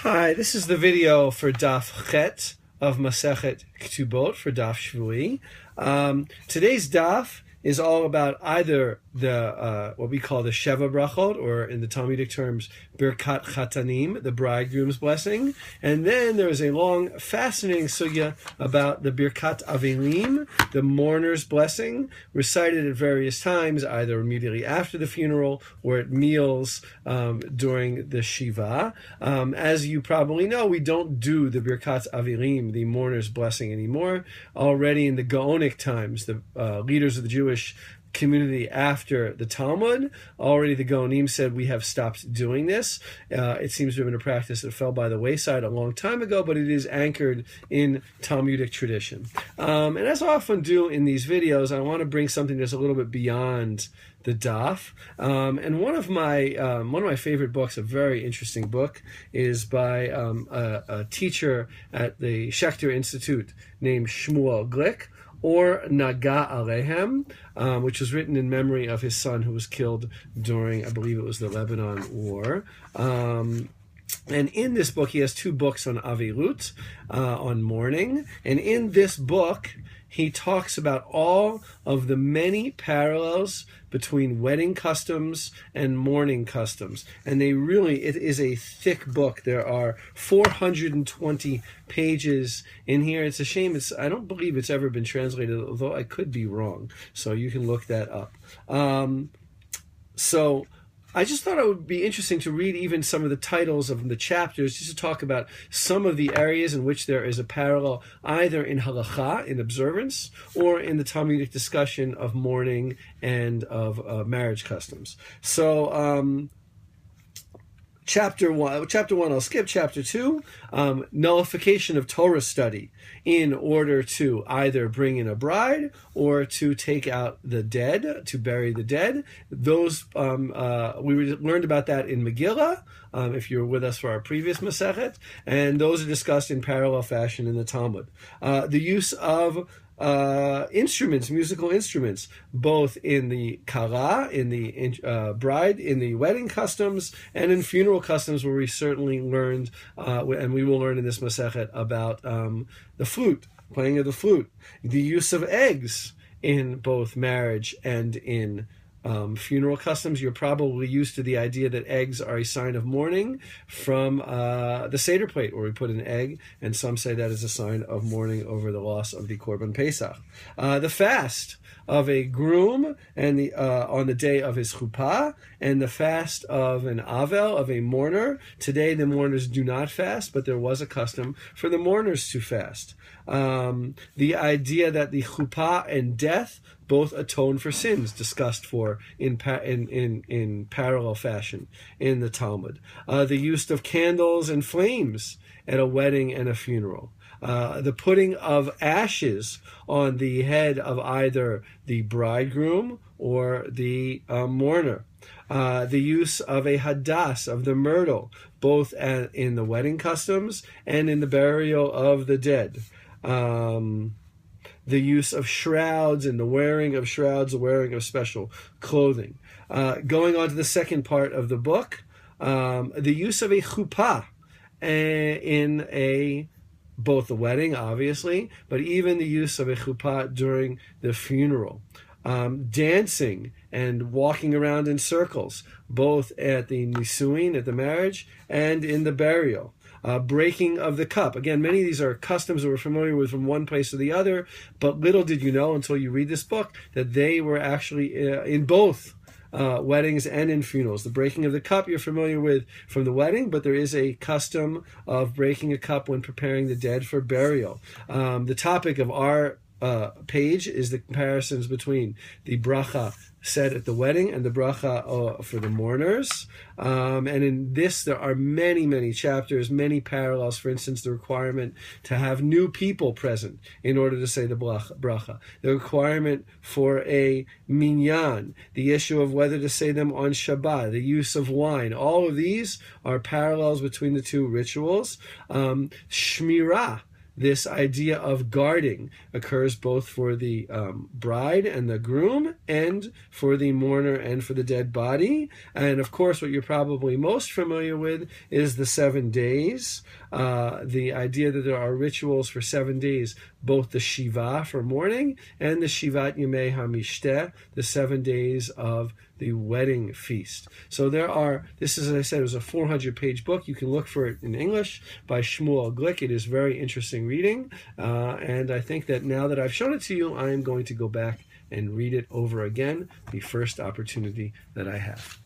Hi, this is the video for Daf Het of Masechet Ketubot for Daf Shevui. Today's daf is all about either the what we call the Sheva Brachot, or in the Talmudic terms, Birkat Chatanim, the bridegroom's blessing. And then there is a long, fascinating sugya about the Birkat Avelim, the mourner's blessing, recited at various times, either immediately after the funeral or at meals during the Shiva. As you probably know, we don't do the Birkat Avelim, the mourner's blessing, anymore. Already in the Gaonic times, the leaders of the Jewish community after the Talmud, already the Gaonim said we have stopped doing this. It seems to have been a practice that fell by the wayside a long time ago, but it is anchored in Talmudic tradition. And as I often do in these videos, I want to bring something that's a little bit beyond the daf. And one of my favorite books, a very interesting book, is by a teacher at the Schechter Institute named Shmuel Glick, or Naga Alehem, which was written in memory of his son who was killed during, I believe it was the Lebanon War. And in this book, he has two books on Avilut, on mourning. And in this book, he talks about all of the many parallels between wedding customs and mourning customs. And it is a thick book. There are 420 pages in here. It's a shame. I don't believe it's ever been translated, although I could be wrong. So you can look that up. So I just thought it would be interesting to read even some of the titles of the chapters, just to talk about some of the areas in which there is a parallel, either in halacha, in observance, or in the Talmudic discussion of mourning and of marriage customs. So, Chapter 1, I'll skip. Chapter 2, nullification of Torah study in order to either bring in a bride or to take out the dead, to bury the dead. Those we learned about that in Megillah, if you were with us for our previous Masechet, and those are discussed in parallel fashion in the Talmud. The use of instruments, musical instruments, both in the kala, in the bride, in the wedding customs, and in funeral customs, where we certainly learned, and we will learn in this Masechet, about the flute, playing of the flute, the use of eggs in both marriage and in funeral customs. You're probably used to the idea that eggs are a sign of mourning from the Seder plate, where we put an egg, and some say that is a sign of mourning over the loss of the Korban Pesach. The fast of a groom and on the day of his chuppah, and the fast of an avel, of a mourner. Today the mourners do not fast, but there was a custom for the mourners to fast. The idea that the chuppah and death both atone for sins, discussed for in parallel fashion in the Talmud. The use of candles and flames at a wedding and a funeral. The putting of ashes on the head of either the bridegroom or the mourner. The use of a hadas, of the myrtle, both in the wedding customs and in the burial of the dead. The use of shrouds and the wearing of shrouds, the wearing of special clothing. Going on to the second part of the book, the use of a chuppah in both the wedding, obviously, but even the use of a chuppah during the funeral. Dancing and walking around in circles, both at the nisuin, at the marriage, and in the burial. Breaking of the cup. Again, many of these are customs that we're familiar with from one place to the other, but little did you know until you read this book that they were actually in both weddings and in funerals. The breaking of the cup you're familiar with from the wedding, but there is a custom of breaking a cup when preparing the dead for burial. The topic of our page is the comparisons between the bracha said at the wedding and the bracha for the mourners. And in this, there are many, many chapters, many parallels. For instance, the requirement to have new people present in order to say the bracha. The requirement for a minyan, the issue of whether to say them on Shabbat, the use of wine. All of these are parallels between the two rituals. Shmirah, this idea of guarding occurs both for the bride and the groom, and for the mourner and for the dead body. And of course, what you're probably most familiar with is the 7 days. The idea that there are rituals for 7 days, both the Shiva for mourning and the Shivat Yemei HaMishteh, the 7 days of the wedding feast. So this is, as I said, it was a 400-page book. You can look for it in English by Shmuel Glick. It is very interesting reading. And I think that now that I've shown it to you, I am going to go back and read it over again the first opportunity that I have.